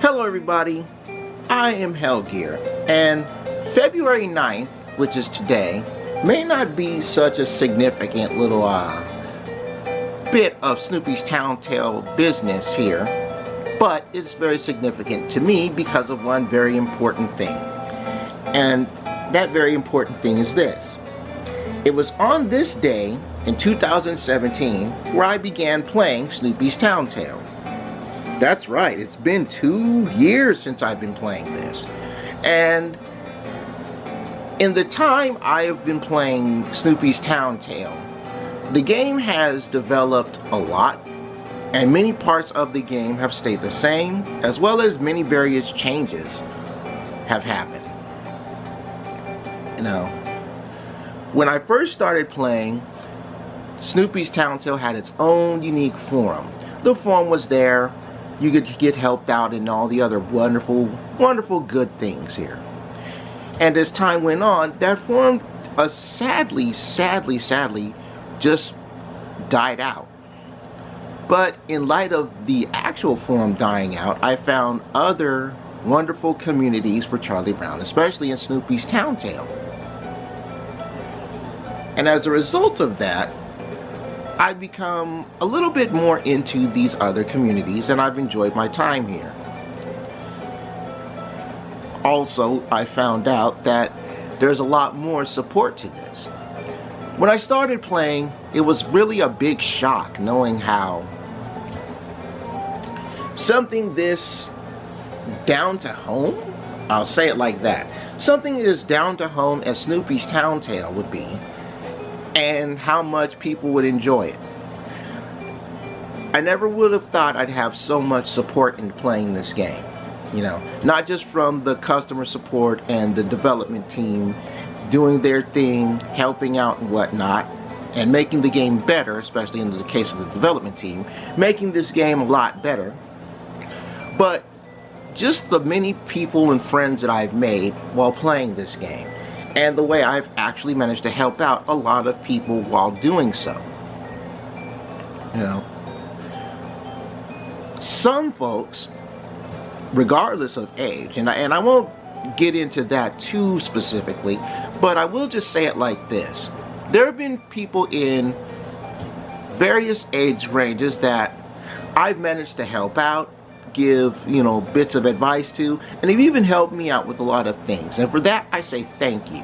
Hello everybody, I am Hellgear, and February 9th, which is today, may not be such a significant little bit of Snoopy's Town Tale business here, but it's very significant to me because of one very important thing. And that very important thing is this. It was on this day in 2017 where I began playing Snoopy's Town Tale. That's right, it's been 2 years since I've been playing this. And in the time I have been playing Snoopy's Town Tale, the game has developed a lot, and many parts of the game have stayed the same, as well as many various changes have happened. You know, when I first started playing, Snoopy's Town Tale had its own unique forum. The forum was there. You could get helped out and all the other wonderful, wonderful good things here. And as time went on, that forum sadly just died out. But in light of the actual forum dying out, I found other wonderful communities for Charlie Brown, especially in Snoopy's Town Tale. And as a result of that, I've become a little bit more into these other communities, and I've enjoyed my time here. Also, I found out that there's a lot more support to this. When I started playing, it was really a big shock knowing how something this down to home, I'll say it like that, something as down to home as Snoopy's Town Tale would be, and how much people would enjoy it. I never would have thought I'd have so much support in playing this game. You know, not just from the customer support and the development team doing their thing, helping out and whatnot, and making the game better, especially in the case of the development team, making this game a lot better, but just the many people and friends that I've made while playing this game, and the way I've actually managed to help out a lot of people while doing so. You know, some folks, regardless of age, and I won't get into that too specifically, but I will just say it like this. There have been people in various age ranges that I've managed to help out, give, you know, bits of advice to, and they've even helped me out with a lot of things, and for that I say thank you.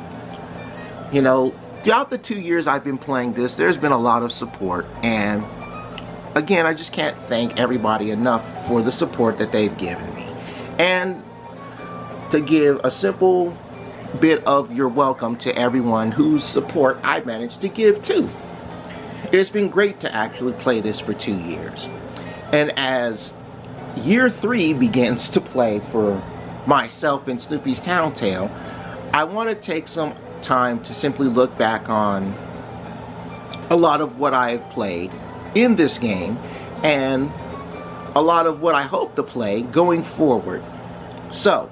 You know, throughout the 2 years I've been playing this, there's been a lot of support, and again, I just can't thank everybody enough for the support that they've given me. And to give a simple bit of your welcome to everyone whose support I managed to give too. It's been great to actually play this for 2 years. And as year 3 begins to play for myself in Snoopy's Town Tale, I want to take some time to simply look back on a lot of what I've played in this game and a lot of what I hope to play going forward. So,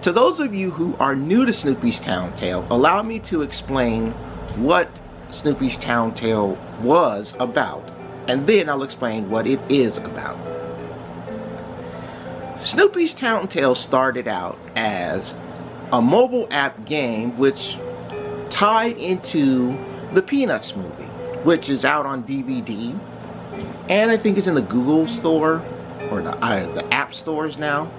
to those of you who are new to Snoopy's Town Tale, allow me to explain what Snoopy's Town Tale was about, and then I'll explain what it is about. Snoopy's Town Tale started out as a mobile app game which tied into the Peanuts movie, which is out on DVD, and I think it's in the Google store, or the app stores now.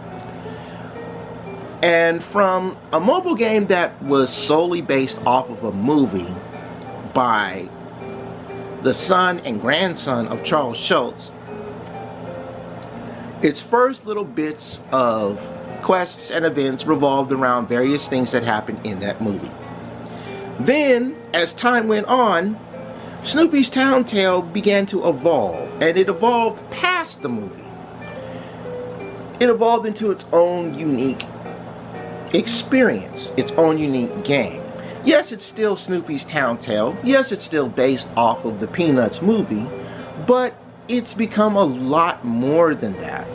And from a mobile game that was solely based off of a movie by the son and grandson of Charles Schulz, its first little bits of quests and events revolved around various things that happened in that movie. Then, as time went on, Snoopy's Town Tale began to evolve, and it evolved past the movie. It evolved into its own unique experience, its own unique game. Yes, it's still Snoopy's Town Tale. Yes, it's still based off of the Peanuts movie, but it's become a lot more than that.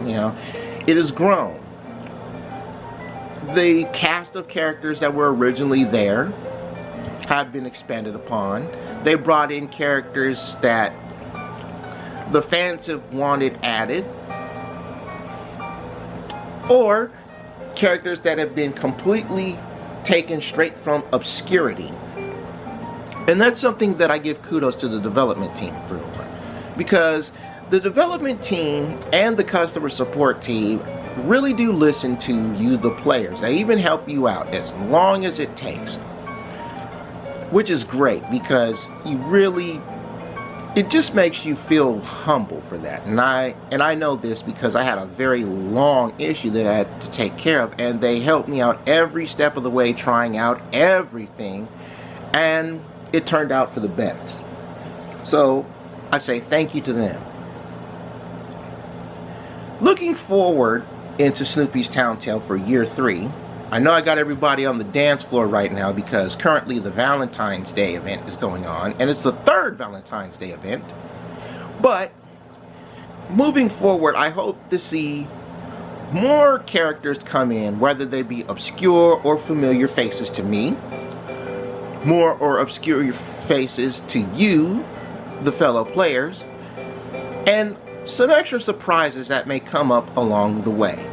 You know, it has grown. The cast of characters that were originally there have been expanded upon. They brought in characters that the fans have wanted added, or characters that have been completely taken straight from obscurity. And that's something that I give kudos to the development team for, because the development team and the customer support team really do listen to you, the players. They even help you out as long as it takes, which is great, because you really, it just makes you feel humble for that. And I know this because I had a very long issue that I had to take care of, and they helped me out every step of the way, trying out everything, and it turned out for the best. So I say thank you to them. Looking forward into Snoopy's Town Tale for year 3, I know I got everybody on the dance floor right now because currently the Valentine's Day event is going on, and it's the 3rd Valentine's Day event. But moving forward, I hope to see more characters come in, whether they be obscure or familiar faces to me, more or obscure faces to you, the fellow players, and some extra surprises that may come up along the way.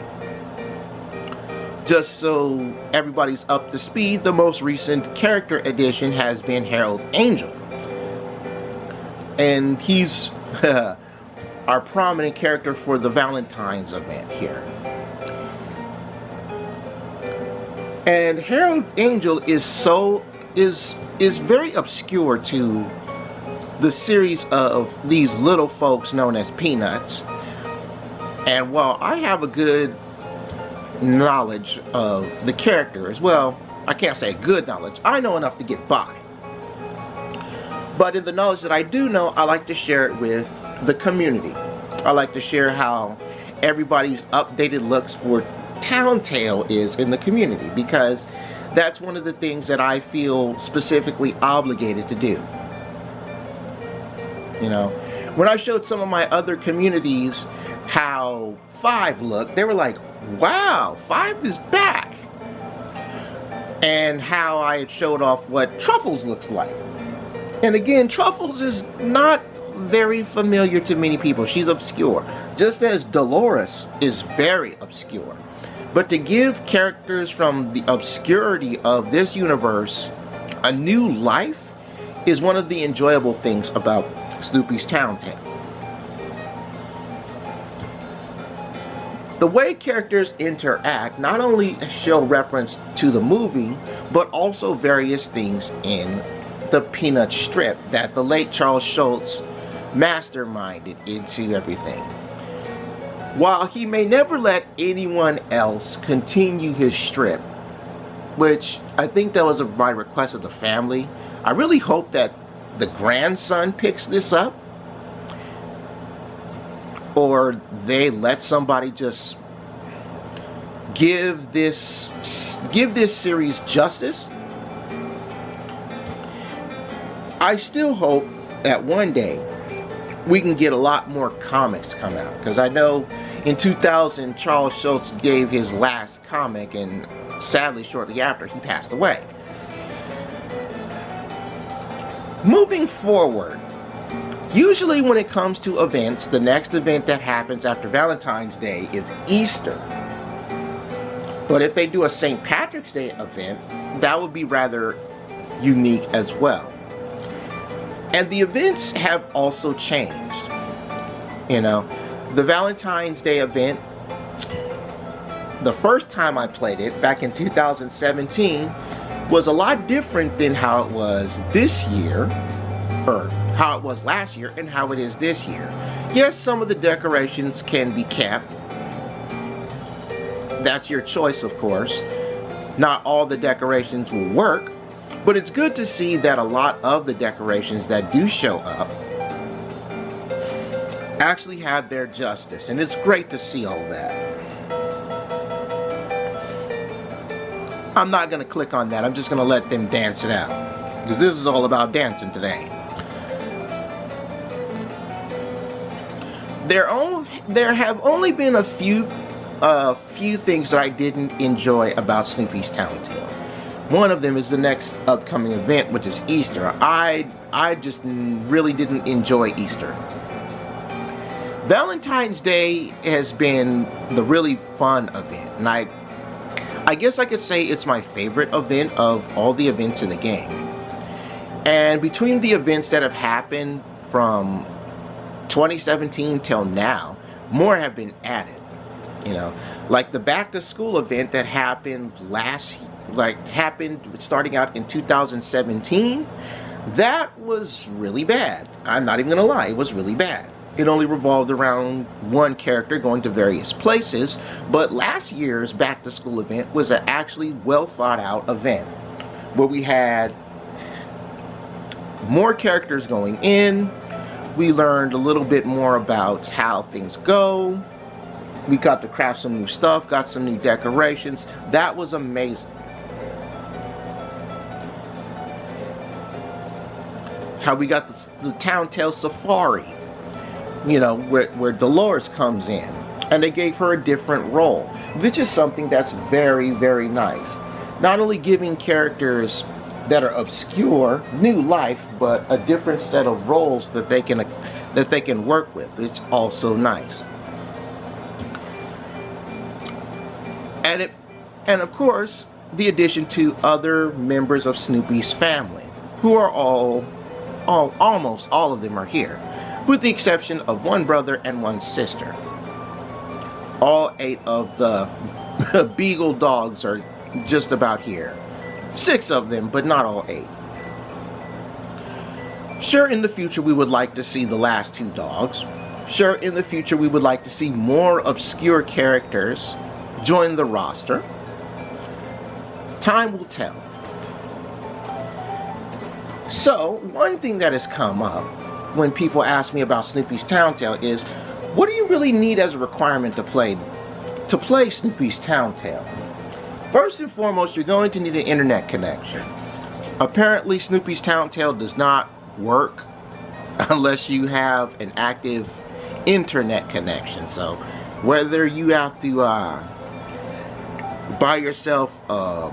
Just so everybody's up to speed, the most recent character addition has been Harold Angel. And he's our prominent character for the Valentine's event here. And Harold Angel is very obscure to the series of these little folks known as Peanuts. And while I have a good knowledge of the character as well, I can't say good knowledge, I know enough to get by. But in the knowledge that I do know, I like to share it with the community. I like to share how everybody's updated looks for Town Tale is in the community, because that's one of the things that I feel specifically obligated to do. You know, when I showed some of my other communities how 5 looked, they were like, wow, 5 is back. And how I had showed off what Truffles looks like. And again, Truffles is not very familiar to many people. She's obscure, just as Dolores is very obscure. But to give characters from the obscurity of this universe a new life is one of the enjoyable things about Snoopy's Town Tale. The way characters interact not only show reference to the movie, but also various things in the Peanut strip that the late Charles Schulz masterminded into everything. While he may never let anyone else continue his strip, which I think that was by request of the family, I really hope that the grandson picks this up, or they let somebody just give this series justice. I still hope that one day we can get a lot more comics come out, because I know in 2000 Charles Schulz gave his last comic, and sadly shortly after he passed away. Moving forward, usually when it comes to events, the next event that happens after Valentine's Day is Easter. But if they do a St. Patrick's Day event, that would be rather unique as well. And the events have also changed. You know, the Valentine's Day event, the first time I played it back in 2017, was a lot different than how it was this year, or how it was last year, and how it is this year. Yes, some of the decorations can be kept. That's your choice, of course. Not all the decorations will work, but it's good to see that a lot of the decorations that do show up actually have their justice, and it's great to see all that. I'm not going to click on that. I'm just going to let them dance it out, because this is all about dancing today. There have only been a few things that I didn't enjoy about Snoopy's Town Tale. One of them is the next upcoming event, which is Easter. I just really didn't enjoy Easter. Valentine's Day has been the really fun event, and I guess I could say it's my favorite event of all the events in the game. And between the events that have happened from 2017 till now, more have been added. You know, like the back to school event that happened happened starting out in 2017. That was really bad. I'm not even gonna lie, it was really bad. It only revolved around one character going to various places, but last year's back to school event was an actually well thought out event where we had more characters going in. We learned a little bit more about how things go. We got to craft some new stuff, got some new decorations. That was amazing. How we got the Town-Tail Safari, you know, where Dolores comes in, and they gave her a different role, which is something that's very, very nice. Not only giving characters that are obscure new life, but a different set of roles that they can work with. It's also nice. And of course, the addition to other members of Snoopy's family, who are almost all of them are here, with the exception of one brother and one sister. All 8 of the Beagle dogs are just about here. 6 of them, but not all 8. Sure, in the future we would like to see the last 2 dogs. Sure, in the future we would like to see more obscure characters join the roster. Time will tell. So, one thing that has come up when people ask me about Snoopy's Town-Tail is, what do you really need as a requirement to play Snoopy's Town-Tail? First and foremost, you're going to need an internet connection. Apparently, Snoopy's Town-Tail does not work unless you have an active internet connection. So, whether you have to buy yourself a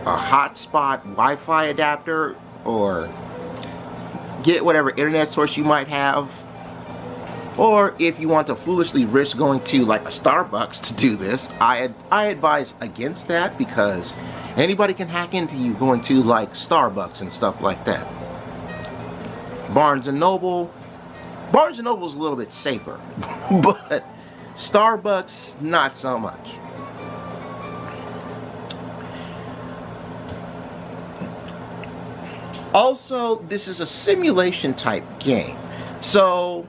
hotspot Wi-Fi adapter, or get whatever internet source you might have, or if you want to foolishly risk going to like a Starbucks to do this, I advise against that, because anybody can hack into you going to like Starbucks and stuff like that. Barnes and Noble is a little bit safer, but Starbucks, not so much. Also, this is a simulation type game. So,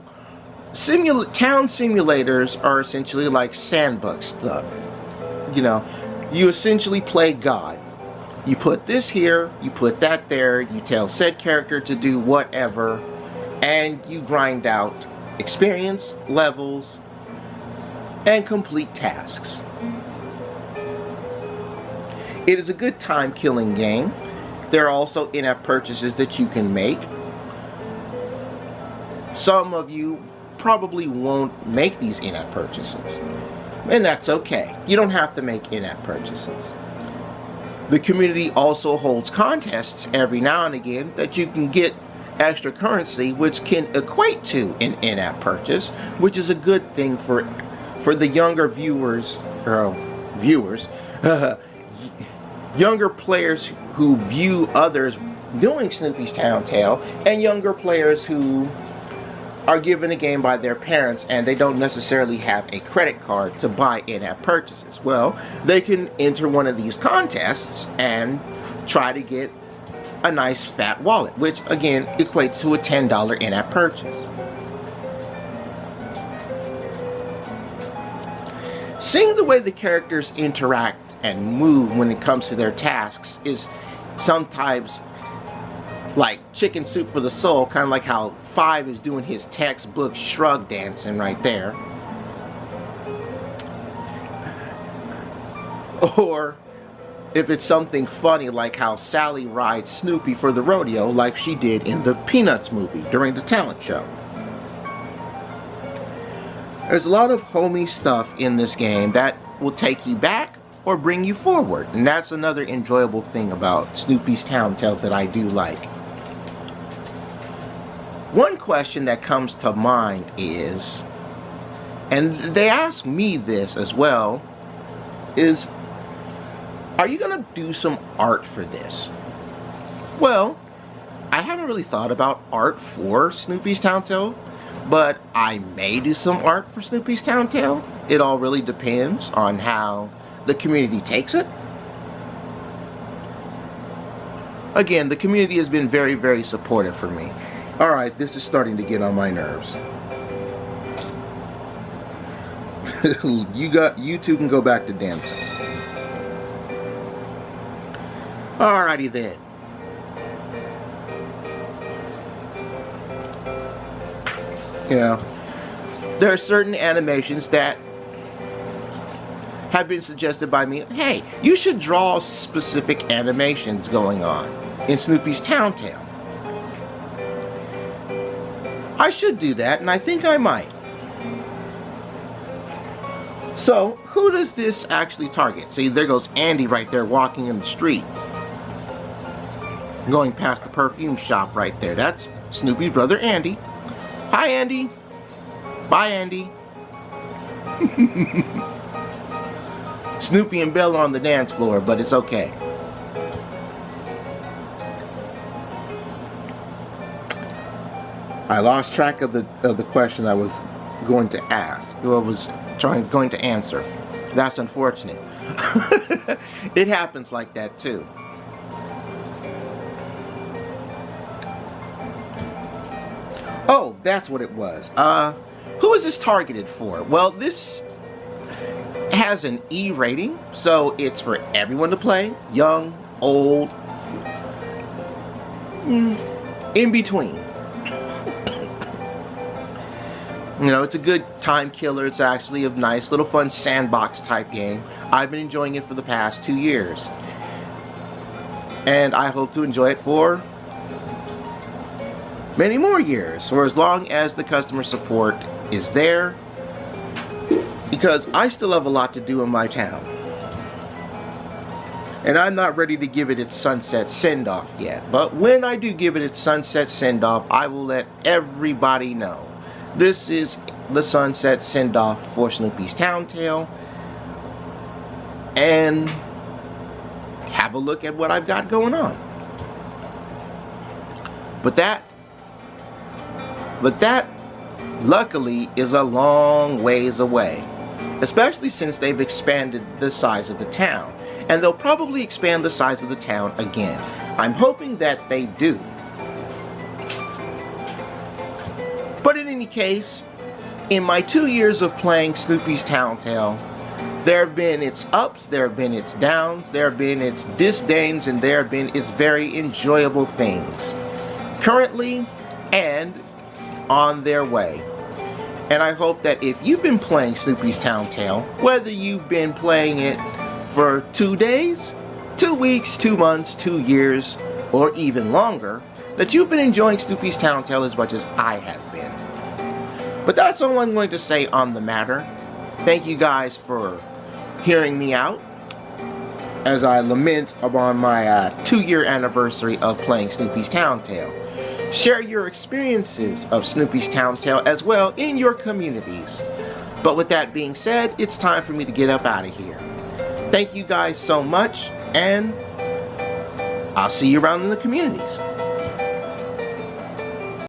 town simulators are essentially like sandbox stuff. You know, you essentially play God. You put this here, you put that there, you tell said character to do whatever, and you grind out experience, levels, and complete tasks. It is a good time-killing game. There are also in-app purchases that you can make. Some of you probably won't make these in-app purchases, and that's okay. You don't have to make in-app purchases. The community also holds contests every now and again that you can get extra currency, which can equate to an in-app purchase, which is a good thing for the younger younger players who view others doing Snoopy's Town-Tail, and younger players who are given a game by their parents and they don't necessarily have a credit card to buy in-app purchases. Well, they can enter one of these contests and try to get a nice fat wallet, which again equates to a $10 in-app purchase. Seeing the way the characters interact and move when it comes to their tasks is sometimes like chicken soup for the soul, kind of like how Five is doing his textbook shrug dancing right there. Or if it's something funny like how Sally rides Snoopy for the rodeo like she did in the Peanuts movie during the talent show. There's a lot of homey stuff in this game that will take you back or bring you forward, and that's another enjoyable thing about Snoopy's Town-Tail that I do like. One question that comes to mind is, And they asked me this as well, is, are you gonna do some art for this? Well, I haven't really thought about art for Snoopy's Town Tale, but I may do some art for Snoopy's Town Tale. It all really depends on how the community takes it. Again, the community has been very, very supportive for me. Alright, this is starting to get on my nerves. You two can go back to dancing. Alrighty then. You know, there are certain animations that have been suggested by me. Hey, you should draw specific animations going on in Snoopy's Town Tale. I should do that, and I think I might. So, who does this actually target? See, there goes Andy right there walking in the street. Going past the perfume shop right there. That's Snoopy's brother Andy. Hi, Andy. Bye, Andy. Snoopy and Belle are on the dance floor, but it's okay. I lost track of the question I was going to ask, or I was going to answer. That's unfortunate. It happens like that too. Oh, that's what it was. Who is this targeted for? Well, this has an E rating, so it's for everyone to play, young, old, in between. You know, it's a good time killer. It's actually a nice little fun sandbox type game. I've been enjoying it for the past 2 years. And I hope to enjoy it for many more years, for as long as the customer support is there, because I still have a lot to do in my town. And I'm not ready to give it its sunset send-off yet. But when I do give it its sunset send-off, I will let everybody know. This is the sunset send-off for Snoopy's Town Tale. And have a look at what I've got going on. But that, luckily, is a long ways away. Especially since they've expanded the size of the town. And they'll probably expand the size of the town again. I'm hoping that they do. But in any case, in my 2 years of playing Snoopy's Town Tale, there have been its ups, there have been its downs, there have been its disdains, and there have been its very enjoyable things. Currently, and on their way. And I hope that if you've been playing Snoopy's Town Tale, whether you've been playing it for 2 days, 2 weeks, 2 months, 2 years, or even longer, that you've been enjoying Snoopy's Town Tale as much as I have been. But that's all I'm going to say on the matter. Thank you guys for hearing me out as I lament upon my 2-year anniversary of playing Snoopy's Town Tale. Share your experiences of Snoopy's Town Tale as well in your communities. But with that being said, it's time for me to get up out of here. Thank you guys so much, and I'll see you around in the communities.